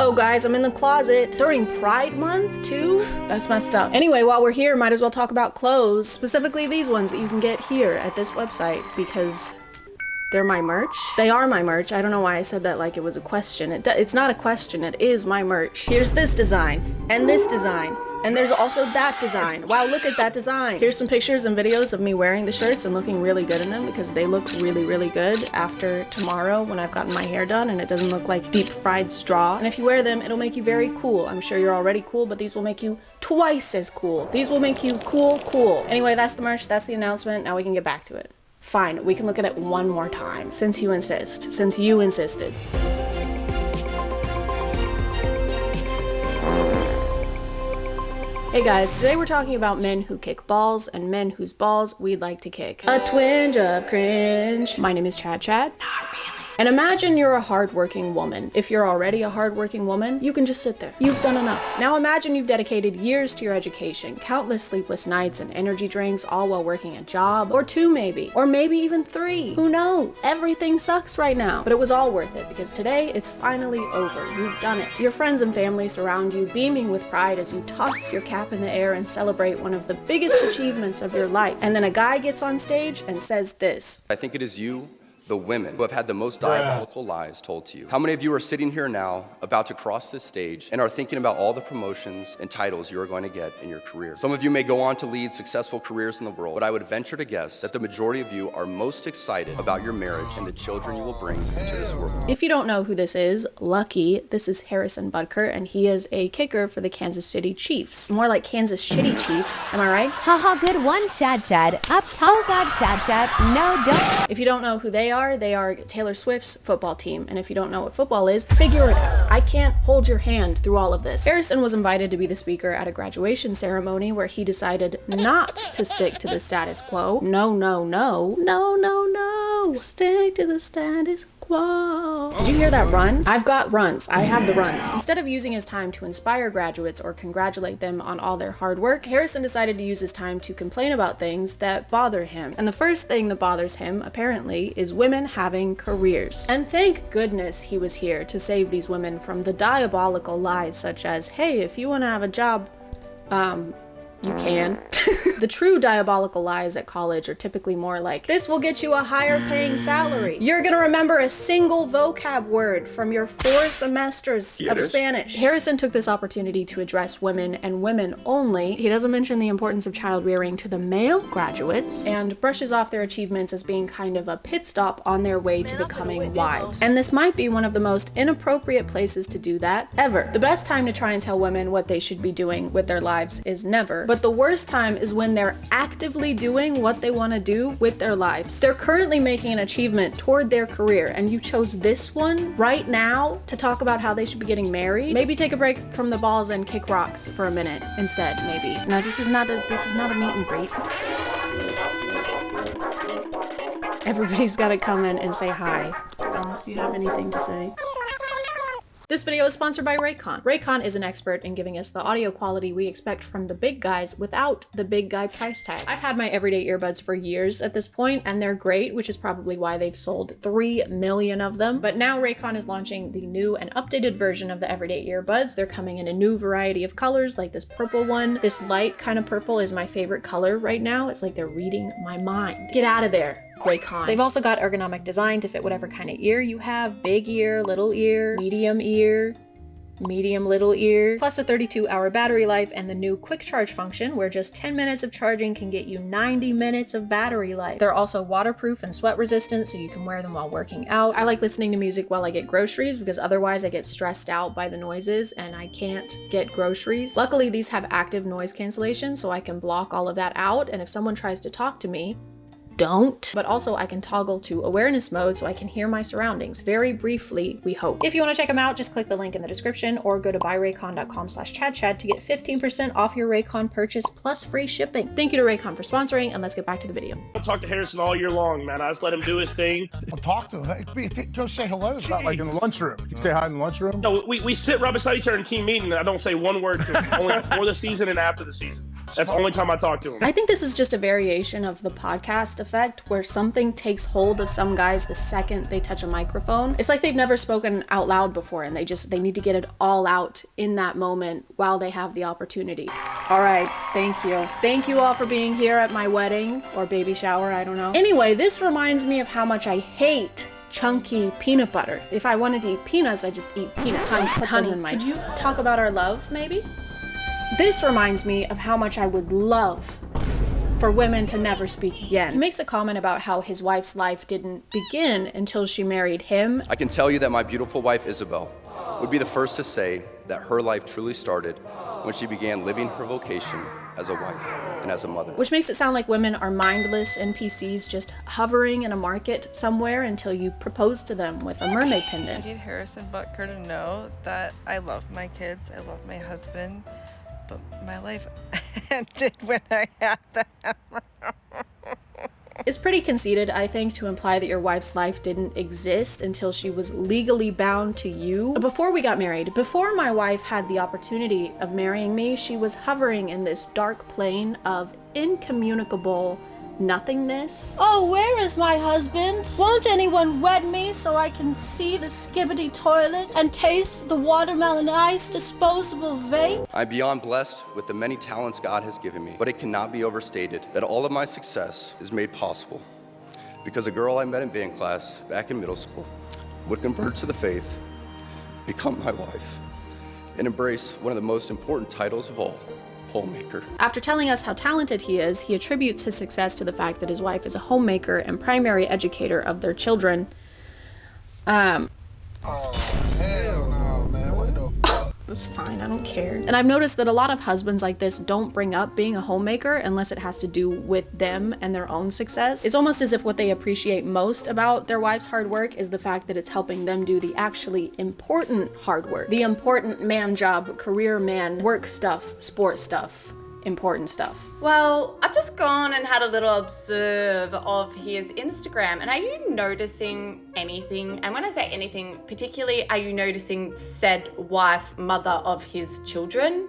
Uh-oh, guys, I'm in the closet. During Pride Month, too? That's messed up. Anyway, while we're here, might as well talk about clothes, specifically these ones that you can get here at this website, because they're my merch. They are my merch. I don't know why I said that like it was a question. It's not a question, it is my merch. Here's this design, and this design, and there's also that design. Wow, look at that design. Here's some pictures and videos of me wearing the shirts and looking really good in them because they look really, really good after tomorrow when I've gotten my hair done and it doesn't look like deep fried straw. And if you wear them, it'll make you very cool. I'm sure you're already cool, but these will make you twice as cool. These will make you cool. Anyway, that's the merch, that's the announcement. Now we can get back to it. Fine, we can look at it one more time, since you insist, since you insisted. Hey guys, today we're talking about men who kick balls and men whose balls we'd like to kick. A twinge of cringe. My name is Chad. Not really. And imagine you're a hardworking woman. If you're already a hardworking woman, you can just sit there. You've done enough. Now imagine you've dedicated years to your education, countless sleepless nights and energy drinks, all while working a job, or 2 maybe, or maybe even 3. Who knows? Everything sucks right now. But it was all worth it because today it's finally over. You've done it. Your friends and family surround you, beaming with pride as you toss your cap in the air and celebrate one of the biggest achievements of your life. And then a guy gets on stage and says this. I think it is you, the women, who have had the most diabolical lies told to you. How many of you are sitting here now, about to cross this stage, and are thinking about all the promotions and titles you are going to get in your career? Some of you may go on to lead successful careers in the world, but I would venture to guess that the majority of you are most excited about your marriage and the children you will bring into this world. If you don't know who this is, lucky, this is Harrison Butker, and he is a kicker for the Kansas City Chiefs. More like Kansas Shitty Chiefs, am I right? Haha, good one, Chad. Up top. Oh God, Chad. No, don't. If you don't know who they are Taylor Swift's football team. And if you don't know what football is, figure it out. I can't hold your hand through all of this. Harrison was invited to be the speaker at a graduation ceremony where he decided not to stick to the status quo. No. Stick to the status quo. Did you hear that run? I've got runs. I have the runs. Instead of using his time to inspire graduates or congratulate them on all their hard work, Harrison decided to use his time to complain about things that bother him. And the first thing that bothers him, apparently, is women having careers. And thank goodness he was here to save these women from the diabolical lies such as, hey, if you want to have a job, you can. The true diabolical lies at college are typically more like, this will get you a higher paying salary. You're gonna remember a single vocab word from your 4 semesters of Spanish. Harrison took this opportunity to address women and women only. He doesn't mention the importance of child rearing to the male graduates and brushes off their achievements as being kind of a pit stop on their way to becoming wives. And this might be one of the most inappropriate places to do that ever. The best time to try and tell women what they should be doing with their lives is never, but the worst time is when they're actively doing what they want to do with their lives. They're currently making an achievement toward their career, and you chose this one right now to talk about how they should be getting married. Maybe take a break from the balls and kick rocks for a minute instead, maybe. No, this is not a meet and greet. Everybody's got to come in and say hi. Unless you have anything to say. This video is sponsored by Raycon. Raycon is an expert in giving us the audio quality we expect from the big guys without the big guy price tag. I've had my everyday earbuds for years at this point, and they're great, which is probably why they've sold 3 million of them. But now Raycon is launching the new and updated version of the everyday earbuds. They're coming in a new variety of colors, like this purple one. This light kind of purple is my favorite color right now. It's like they're reading my mind. Get out of there, Raycon. They've also got ergonomic design to fit whatever kind of ear you have. Big ear, little ear, medium little ear, plus a 32-hour battery life and the new quick charge function where just 10 minutes of charging can get you 90 minutes of battery life. They're also waterproof and sweat resistant, so you can wear them while working out. I like listening to music while I get groceries because otherwise I get stressed out by the noises and I can't get groceries. Luckily, these have active noise cancellation, so I can block all of that out, and if someone tries to talk to me, don't. But also I can toggle to awareness mode so I can hear my surroundings very briefly, we hope. If you want to check them out, just click the link in the description or go to buyraycon.com/chadchad to get 15% off your Raycon purchase plus free shipping. Thank you to Raycon for sponsoring, and let's get back to the video. I'll talk to Harrison all year long, man. I just let him do his thing. I'll talk to him. Go say hello. It's not like in the lunchroom. You say hi in the lunchroom? No, we sit right beside each other in team meeting, and I don't say one word to him, only before the season and after the season. That's the only time I talk to him. I think this is just a variation of the podcast effect where something takes hold of some guys the second they touch a microphone. It's like they've never spoken out loud before and they need to get it all out in that moment while they have the opportunity. All right, thank you. Thank you all for being here at my wedding or baby shower, I don't know. Anyway, this reminds me of how much I hate chunky peanut butter. If I wanted to eat peanuts, I just eat peanuts. Honey, could you talk about our love, maybe? This reminds me of how much I would love for women to never speak again. He makes a comment about how his wife's life didn't begin until she married him. I can tell you that my beautiful wife, Isabel, would be the first to say that her life truly started when she began living her vocation as a wife and as a mother. Which makes it sound like women are mindless NPCs just hovering in a market somewhere until you propose to them with a mermaid pendant. I need Harrison Butker to know that I love my kids, I love my husband, but my life ended when I had them. It's pretty conceited, I think, to imply that your wife's life didn't exist until she was legally bound to you. Before we got married, before my wife had the opportunity of marrying me, she was hovering in this dark plane of incommunicable nothingness. Oh, where is my husband? Won't anyone wed me so I can see the skibbity toilet and taste the watermelon ice disposable vape? I'm beyond blessed with the many talents God has given me, but it cannot be overstated that all of my success is made possible because a girl I met in band class back in middle school would convert to the faith, become my wife, and embrace one of the most important titles of all, homemaker. After telling us how talented he is, he attributes his success to the fact that his wife is a homemaker and primary educator of their children. Oh, hell no, man. What the fuck? It's fine, I don't care. And I've noticed that a lot of husbands like this don't bring up being a homemaker unless it has to do with them and their own success. It's almost as if what they appreciate most about their wife's hard work is the fact that it's helping them do the actually important hard work. The important man job, career man, work stuff, sport stuff. Important stuff. Well, I've just gone and had a little observe of his Instagram, and are you noticing anything? And when I say anything, particularly, are you noticing said wife, mother of his children,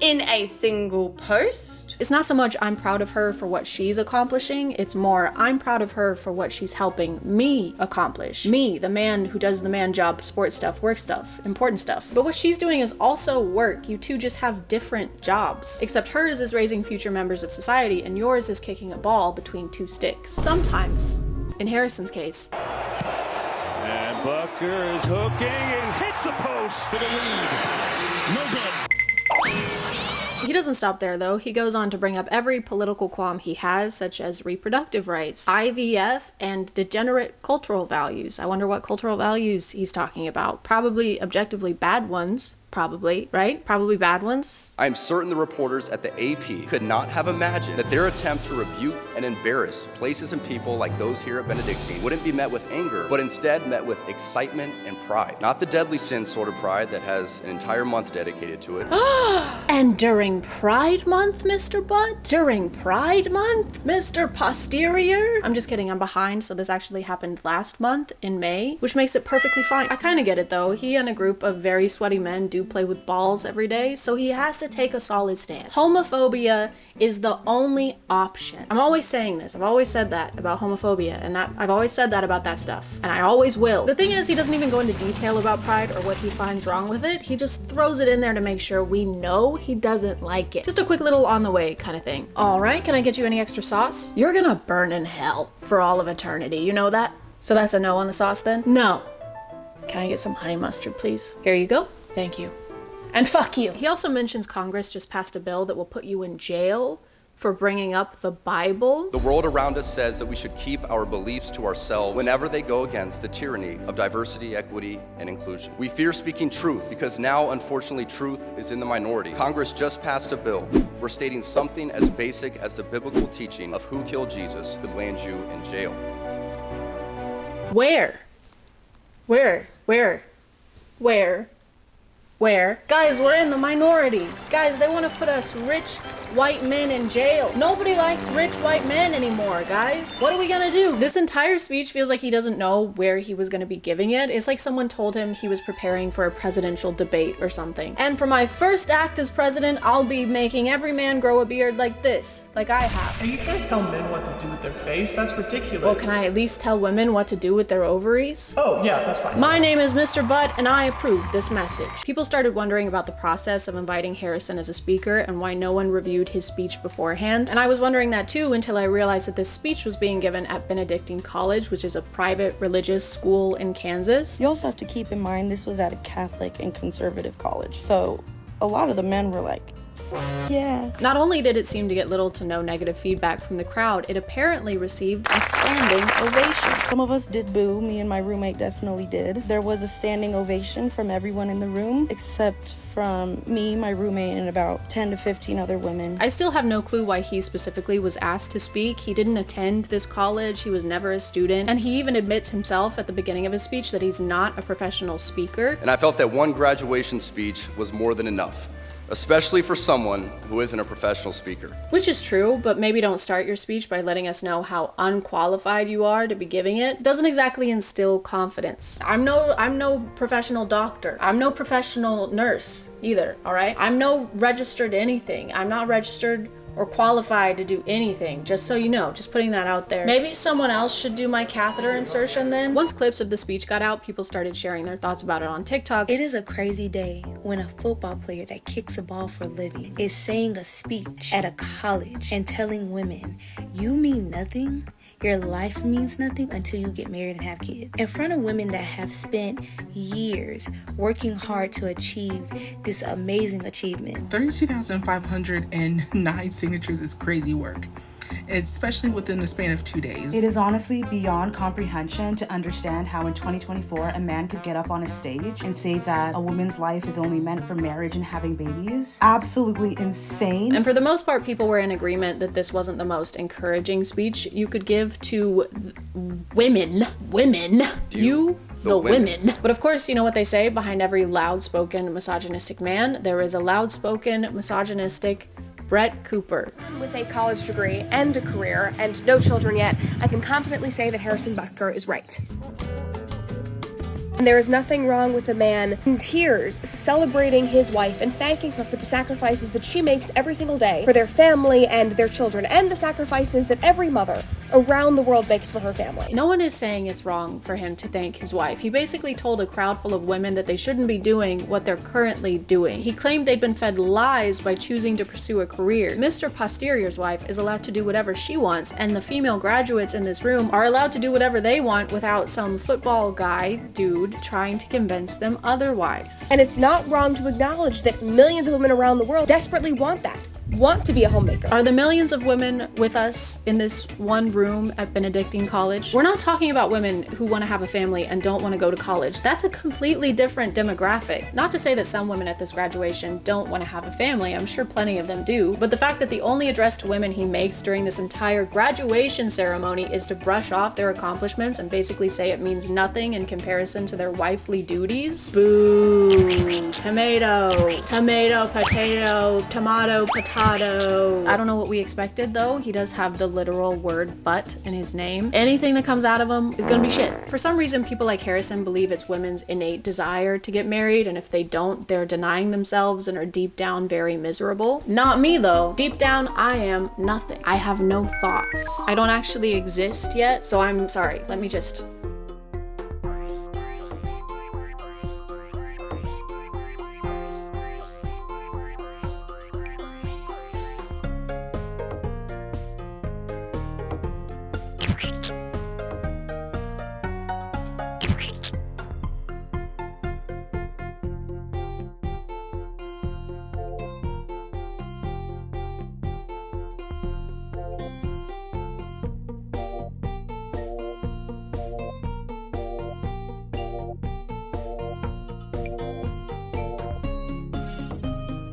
in a single post? It's not so much I'm proud of her for what she's accomplishing, it's more I'm proud of her for what she's helping me accomplish. Me, the man who does the man job, sport stuff, work stuff, important stuff. But what she's doing is also work. You two just have different jobs. Except hers is raising future members of society and yours is kicking a ball between two sticks. Sometimes, in Harrison's case. And Butker is hooking and hits the post for the lead. No good. He doesn't stop there, though. He goes on to bring up every political qualm he has, such as reproductive rights, IVF, and degenerate cultural values. I wonder what cultural values he's talking about. Probably objectively bad ones. Probably, right? Probably bad ones. I am certain the reporters at the AP could not have imagined that their attempt to rebuke and embarrass places and people like those here at Benedictine wouldn't be met with anger, but instead met with excitement and pride. Not the deadly sin sort of pride that has an entire month dedicated to it. And during Pride Month, Mr. Butt? During Pride Month, Mr. Posterior? I'm just kidding, I'm behind, so this actually happened last month in May, which makes it perfectly fine. I kind of get it, though. He and a group of very sweaty men do play with balls every day, so he has to take a solid stance. Homophobia is the only option. I'm always saying this. I've always said that about homophobia, and that I've always said that about that stuff, and I always will. The thing is, he doesn't even go into detail about pride or what he finds wrong with it. He just throws it in there to make sure we know he doesn't like it. Just a quick little on the way kind of thing. All right, can I get you any extra sauce? You're gonna burn in hell for all of eternity. You know that? So that's a no on the sauce then? No. Can I get some honey mustard, please? Here you go. Thank you. And fuck you. He also mentions Congress just passed a bill that will put you in jail for bringing up the Bible. The world around us says that we should keep our beliefs to ourselves whenever they go against the tyranny of diversity, equity, and inclusion. We fear speaking truth because now, unfortunately, truth is in the minority. Congress just passed a bill where stating something as basic as the biblical teaching of who killed Jesus could land you in jail. Where? Guys, we're in the minority. Guys, they want to put us rich white men in jail. Nobody likes rich white men anymore, guys. What are we gonna do? This entire speech feels like he doesn't know where he was gonna be giving it. It's like someone told him he was preparing for a presidential debate or something. And for my first act as president, I'll be making every man grow a beard like this, like I have. Hey, you can't tell men what to do with their face. That's ridiculous. Well, can I at least tell women what to do with their ovaries? Oh, yeah, that's fine. My name is Mr. Butt, and I approve this message. People started wondering about the process of inviting Harrison as a speaker and why no one reviewed his speech beforehand. And I was wondering that too until I realized that this speech was being given at Benedictine College, which is a private religious school in Kansas. You also have to keep in mind this was at a Catholic and conservative college. So a lot of the men were like, yeah. Not only did it seem to get little to no negative feedback from the crowd, it apparently received a standing ovation. Some of us did boo. Me and my roommate definitely did. There was a standing ovation from everyone in the room, except from me, my roommate, and about 10 to 15 other women. I still have no clue why he specifically was asked to speak. He didn't attend this college, he was never a student, and he even admits himself at the beginning of his speech that he's not a professional speaker. And I felt that one graduation speech was more than enough, especially for someone who isn't a professional speaker. Which is true, but maybe don't start your speech by letting us know how unqualified you are to be giving it. Doesn't exactly instill confidence. I'm no professional doctor. I'm no professional nurse either, all right? I'm no registered anything. I'm not registered or qualified to do anything, just so you know, just putting that out there. Maybe someone else should do my catheter insertion then? Once clips of the speech got out, people started sharing their thoughts about it on TikTok. It is a crazy day when a football player that kicks a ball for a living is saying a speech at a college and telling women, you mean nothing? Your life means nothing until you get married and have kids. In front of women that have spent years working hard to achieve this amazing achievement. 32,509 signatures is crazy work, especially within the span of 2 days. It is honestly beyond comprehension to understand how in 2024 a man could get up on a stage and say that a woman's life is only meant for marriage and having babies. Absolutely insane. And for the most part, people were in agreement that this wasn't the most encouraging speech you could give to women. The women. But of course, you know what they say, behind every loud-spoken misogynistic man, there is a loud-spoken misogynistic Brett Cooper. With a college degree and a career and no children yet, I can confidently say that Harrison Butker is right. And there is nothing wrong with a man in tears celebrating his wife and thanking her for the sacrifices that she makes every single day for their family and their children, and the sacrifices that every mother around the world makes for her family. No one is saying it's wrong for him to thank his wife. He basically told a crowd full of women that they shouldn't be doing what they're currently doing. He claimed they'd been fed lies by choosing to pursue a career. Mr. Posterior's wife is allowed to do whatever she wants, and the female graduates in this room are allowed to do whatever they want without some football guy dude trying to convince them otherwise. And it's not wrong to acknowledge that millions of women around the world desperately want that. Want to be a homemaker. Are the millions of women with us in this one room at Benedictine College? We're not talking about women who want to have a family and don't want to go to college. That's a completely different demographic. Not to say that some women at this graduation don't want to have a family. I'm sure plenty of them do. But the fact that the only address to women he makes during this entire graduation ceremony is to brush off their accomplishments and basically say it means nothing in comparison to their wifely duties. Boo. Tomato. Tomato, potato, tomato, potato. I don't know what we expected though. He does have the literal word "but" in his name. Anything that comes out of him is gonna be shit. For some reason, people like Harrison believe it's women's innate desire to get married, and if they don't, they're denying themselves and are deep down very miserable. Not me though. Deep down, I am nothing. I have no thoughts. I don't actually exist yet, so I'm sorry. Let me just